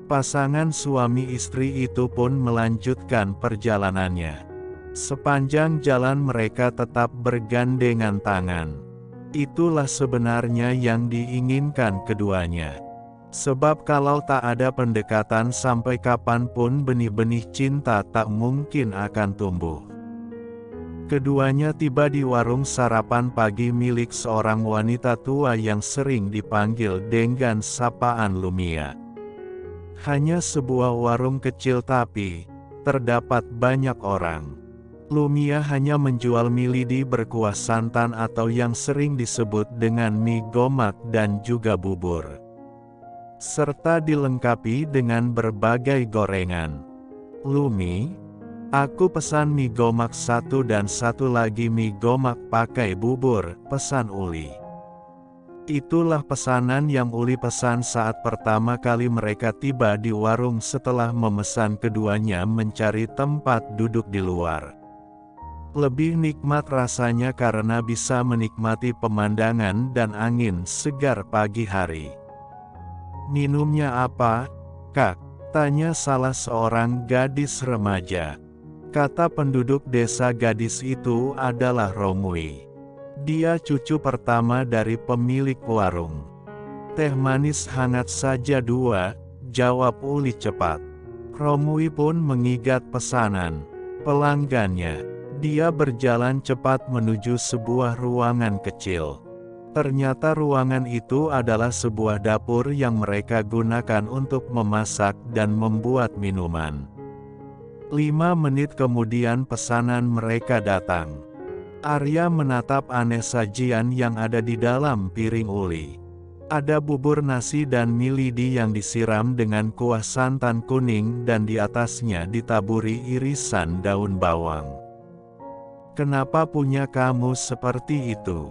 Pasangan suami istri itu pun melanjutkan perjalanannya. Sepanjang jalan mereka tetap bergandengan tangan. Itulah sebenarnya yang diinginkan keduanya. Sebab kalau tak ada pendekatan sampai kapanpun benih-benih cinta tak mungkin akan tumbuh. Keduanya tiba di warung sarapan pagi milik seorang wanita tua yang sering dipanggil dengan sapaan Lumia. Hanya sebuah warung kecil tapi terdapat banyak orang. Lumia hanya menjual mie lidi berkuah santan atau yang sering disebut dengan mie gomak dan juga bubur. Serta dilengkapi dengan berbagai gorengan. "Lumi, aku pesan mie gomak satu dan satu lagi mie gomak pakai bubur," pesan Uli. Itulah pesanan yang Uli pesan saat pertama kali mereka tiba di warung setelah memesan keduanya mencari tempat duduk di luar. Lebih nikmat rasanya karena bisa menikmati pemandangan dan angin segar pagi hari. "Minumnya apa, Kak?" tanya salah seorang gadis remaja. Kata penduduk desa gadis itu adalah Romui. Dia cucu pertama dari pemilik warung. "Teh manis hangat saja 2, jawab Uli cepat. Romui pun mengigat pesanan pelanggannya. Dia berjalan cepat menuju sebuah ruangan kecil. Ternyata ruangan itu adalah sebuah dapur yang mereka gunakan untuk memasak dan membuat minuman. 5 menit kemudian pesanan mereka datang. Arya menatap aneh sajian yang ada di dalam piring Uli. Ada bubur nasi dan mie lidi yang disiram dengan kuah santan kuning dan di atasnya ditaburi irisan daun bawang. "Kenapa punya kamu seperti itu?"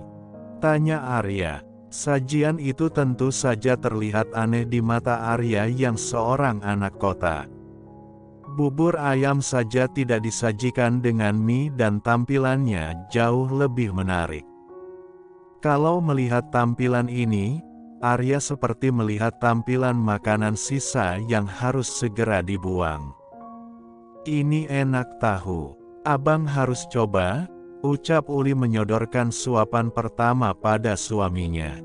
tanya Arya. Sajian itu tentu saja terlihat aneh di mata Arya yang seorang anak kota. Bubur ayam saja tidak disajikan dengan mie dan tampilannya jauh lebih menarik. Kalau melihat tampilan ini, Arya seperti melihat tampilan makanan sisa yang harus segera dibuang. "Ini enak tahu. Abang harus coba," ucap Uli menyodorkan suapan pertama pada suaminya.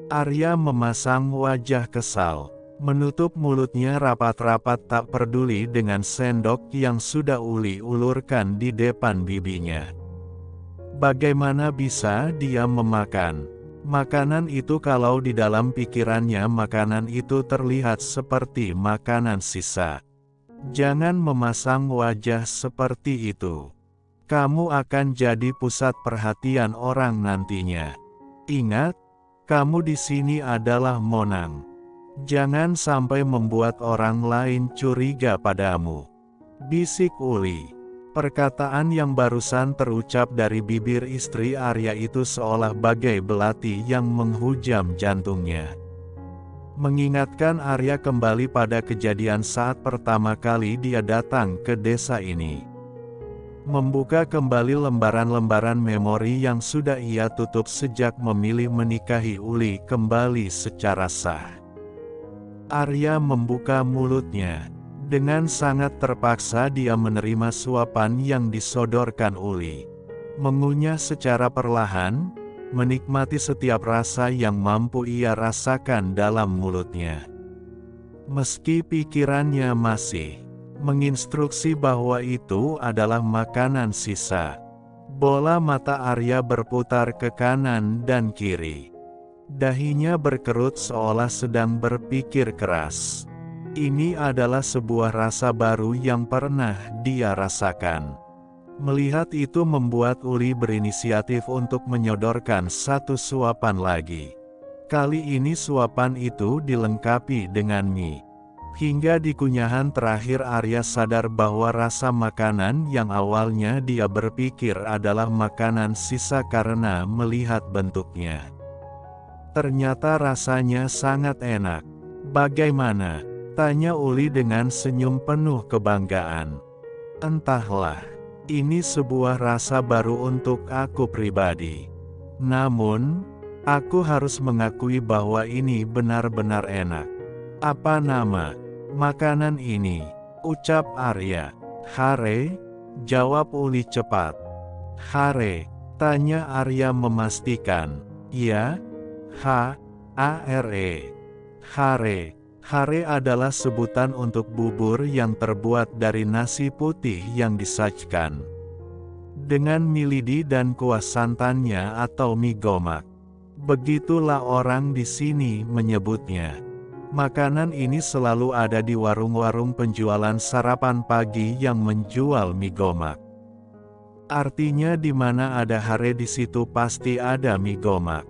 Arya memasang wajah kesal. Menutup mulutnya rapat-rapat tak peduli dengan sendok yang sudah Uli ulurkan di depan bibinya. Bagaimana bisa dia memakan makanan itu kalau di dalam pikirannya makanan itu terlihat seperti makanan sisa? "Jangan memasang wajah seperti itu. Kamu akan jadi pusat perhatian orang nantinya. Ingat, kamu di sini adalah Monang. Jangan sampai membuat orang lain curiga padamu," bisik Uli. Perkataan yang barusan terucap dari bibir istri Arya itu seolah bagai belati yang menghujam jantungnya. Mengingatkan Arya kembali pada kejadian saat pertama kali dia datang ke desa ini. Membuka kembali lembaran-lembaran memori yang sudah ia tutup sejak memilih menikahi Uli kembali secara sah. Arya membuka mulutnya. Dengan sangat terpaksa dia menerima suapan yang disodorkan Uli. Mengunyah secara perlahan, menikmati setiap rasa yang mampu ia rasakan dalam mulutnya. Meski pikirannya masih menginstruksi bahwa itu adalah makanan sisa, bola mata Arya berputar ke kanan dan kiri. Dahinya berkerut seolah sedang berpikir keras. Ini adalah sebuah rasa baru yang pernah dia rasakan. Melihat itu membuat Uli berinisiatif untuk menyodorkan satu suapan lagi. Kali ini suapan itu dilengkapi dengan mie. Hingga di kunyahan terakhir Arya sadar bahwa rasa makanan yang awalnya dia berpikir adalah makanan sisa karena melihat bentuknya. Ternyata rasanya sangat enak. Bagaimana? Tanya Uli dengan senyum penuh kebanggaan. Entahlah, ini sebuah rasa baru untuk aku pribadi. Namun, aku harus mengakui bahwa ini benar-benar enak. Apa nama makanan ini? Ucap Arya. Hare, jawab Uli cepat. Hare, tanya Arya memastikan. Ya, H-A-R-E. Hare. Hare adalah sebutan untuk bubur yang terbuat dari nasi putih yang disajikan dengan mie lidi dan kuah santannya atau mie gomak. Begitulah orang di sini menyebutnya. Makanan ini selalu ada di warung-warung penjualan sarapan pagi yang menjual mie gomak. Artinya di mana ada hare di situ pasti ada mie gomak.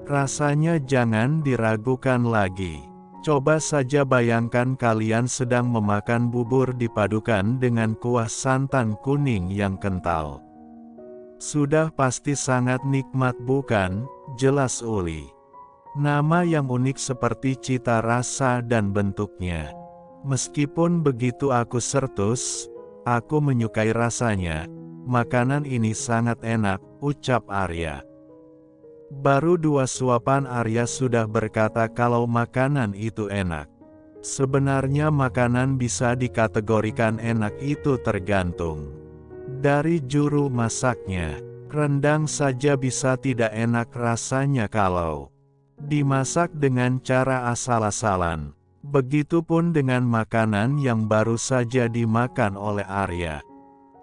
Rasanya jangan diragukan lagi. Coba saja bayangkan kalian sedang memakan bubur dipadukan dengan kuah santan kuning yang kental. Sudah pasti sangat nikmat bukan? Jelas Uli. Nama yang unik seperti cita rasa dan bentuknya. Meskipun begitu aku sertus, aku menyukai rasanya. Makanan ini sangat enak, ucap Arya. Baru 2 suapan Arya sudah berkata kalau makanan itu enak. Sebenarnya makanan bisa dikategorikan enak itu tergantung dari juru masaknya. Rendang saja bisa tidak enak rasanya kalau dimasak dengan cara asal-asalan. Begitupun dengan makanan yang baru saja dimakan oleh Arya.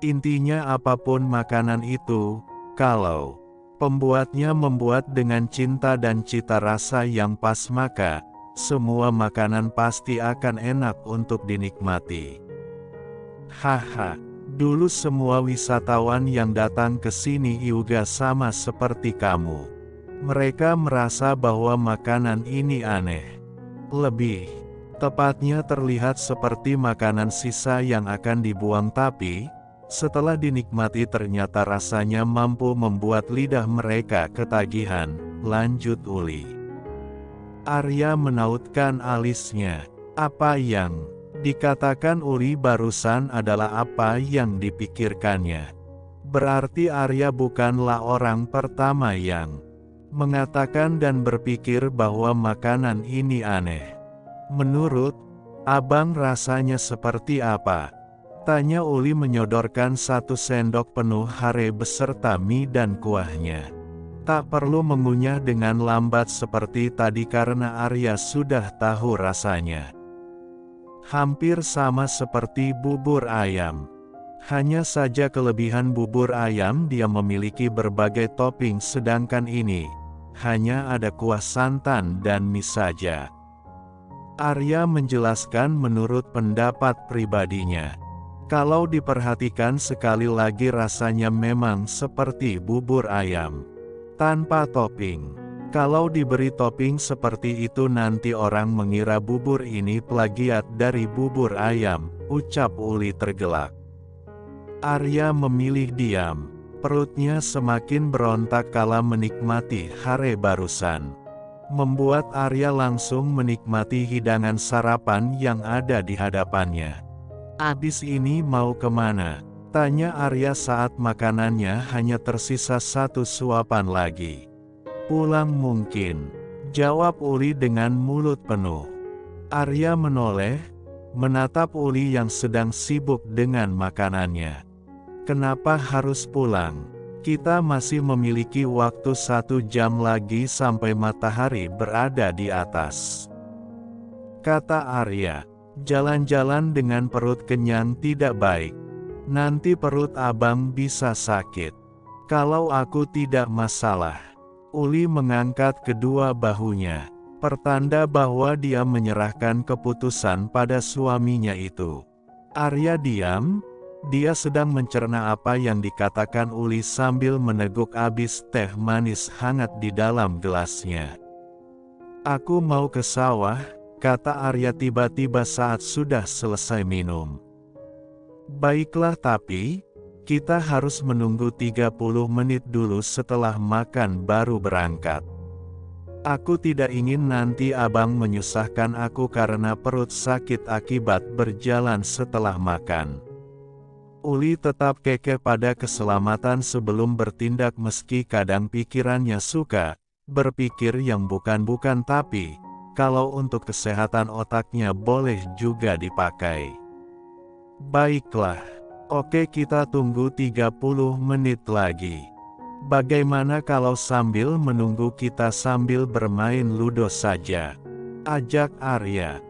Intinya apapun makanan itu, kalau pembuatnya membuat dengan cinta dan cita rasa yang pas maka, semua makanan pasti akan enak untuk dinikmati. Haha, dulu semua wisatawan yang datang ke sini juga sama seperti kamu. Mereka merasa bahwa makanan ini aneh. Lebih tepatnya terlihat seperti makanan sisa yang akan dibuang tapi, setelah dinikmati ternyata rasanya mampu membuat lidah mereka ketagihan, lanjut Uli. Arya menautkan alisnya. Apa yang dikatakan Uli barusan adalah apa yang dipikirkannya. Berarti Arya bukanlah orang pertama yang mengatakan dan berpikir bahwa makanan ini aneh. Menurut abang rasanya seperti apa? Tanya Uli menyodorkan 1 sendok penuh hare beserta mie dan kuahnya. Tak perlu mengunyah dengan lambat seperti tadi karena Arya sudah tahu rasanya. Hampir sama seperti bubur ayam. Hanya saja kelebihan bubur ayam dia memiliki berbagai topping sedangkan ini hanya ada kuah santan dan mie saja. Arya menjelaskan menurut pendapat pribadinya. Kalau diperhatikan sekali lagi rasanya memang seperti bubur ayam. Tanpa topping. Kalau diberi topping seperti itu nanti orang mengira bubur ini plagiat dari bubur ayam, ucap Uli tergelak. Arya memilih diam. Perutnya semakin berontak kala menikmati hare barusan. Membuat Arya langsung menikmati hidangan sarapan yang ada di hadapannya. Abis ini mau kemana? Tanya Arya saat makanannya hanya tersisa 1 suapan lagi. Pulang mungkin, jawab Uli dengan mulut penuh. Arya menoleh, menatap Uli yang sedang sibuk dengan makanannya. Kenapa harus pulang? Kita masih memiliki waktu 1 jam lagi sampai matahari berada di atas. Kata Arya. Jalan-jalan dengan perut kenyang tidak baik. Nanti perut abang bisa sakit. Kalau aku tidak masalah. Uli mengangkat kedua bahunya. Pertanda bahwa dia menyerahkan keputusan pada suaminya itu. Arya diam. Dia sedang mencerna apa yang dikatakan Uli sambil meneguk abis teh manis hangat di dalam gelasnya. Aku mau ke sawah. Kata Arya tiba-tiba saat sudah selesai minum. Baiklah tapi, kita harus menunggu 30 menit dulu setelah makan baru berangkat. Aku tidak ingin nanti abang menyusahkan aku karena perut sakit akibat berjalan setelah makan. Uli tetap kekeh pada keselamatan sebelum bertindak meski kadang pikirannya suka berpikir yang bukan-bukan, tapi kalau untuk kesehatan otaknya boleh juga dipakai. Baiklah. Oke, kita tunggu 30 menit lagi. Bagaimana kalau sambil menunggu kita sambil bermain ludo saja? Ajak Arya.